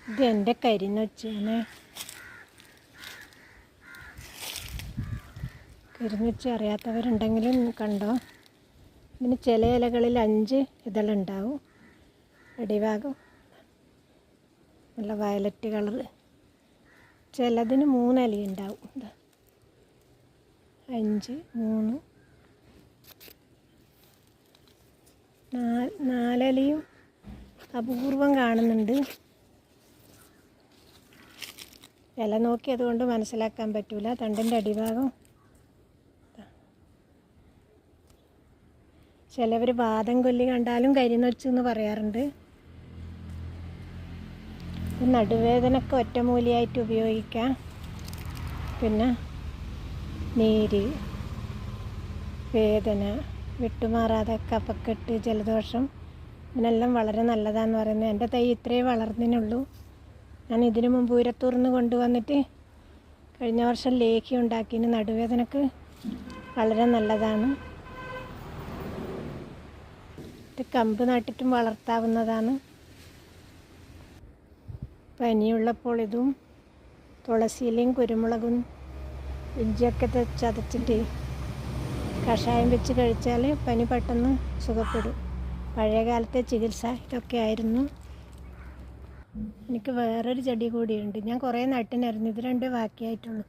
ഇത് എൻ്റെ കരിനൊച്ചയാണ്. കരിനൊച്ച അറിയാത്തവരുണ്ടെങ്കിലും കണ്ടോ. ഇതിന് ചില ഇലകളിൽ 5 ഇതളുണ്ടാവും. അടിഭാഗം നല്ല വയലറ്റ് കളറ്. ചിലതിന് 3 ഇലയുണ്ടാവും. 5 3 4 ഇലയും അപൂർവം കാണുന്നുണ്ട്. ഇല നോക്കി അതുകൊണ്ട് മനസ്സിലാക്കാൻ പറ്റൂല. തണ്ടിൻ്റെ അടിഭാഗം ചിലവർ വാദം കൊല്ലി കണ്ടാലും കരിനൊച്ചെന്ന് പറയാറുണ്ട്. നടുവേദനക്ക് ഒറ്റമൂലിയായിട്ട് ഉപയോഗിക്കാം. പിന്നെ നീര്, വേദന, വിട്ടുമാറാതെ കഫക്കെട്ട്, ജലദോഷം, ഇതിനെല്ലാം വളരെ നല്ലതാണെന്ന് പറയുന്നത്. എൻ്റെ തൈ ഇത്രയേ വളർന്നതിനുള്ളൂ. ഞാൻ ഇതിനു മുമ്പ് ഉരത്തൂർന്ന് കൊണ്ടുവന്നിട്ട് കഴിഞ്ഞ വർഷം ലേഹ്യം ഉണ്ടാക്കിന്. നടുവേദനക്ക് വളരെ നല്ലതാണ്. ഇത് കമ്പ് നട്ടിട്ടും വളർത്താവുന്നതാണ്. പനിയുള്ളപ്പോൾ ഇതും തുളസിയിലയും കുരുമുളകും ഇഞ്ചിയൊക്കെ ചതച്ചിട്ട് കഷായം വെച്ച് കഴിച്ചാൽ പനി പെട്ടെന്ന് സുഖപ്പെടും. പഴയ കാലത്തെ ചികിത്സ ഇതൊക്കെ ആയിരുന്നു. എനിക്ക് വേറൊരു ചെടി കൂടിയുണ്ട്. ഞാൻ കുറേ നട്ടിനായിരുന്നു. ഇത് 2 ബാക്കിയായിട്ടുള്ളൂ.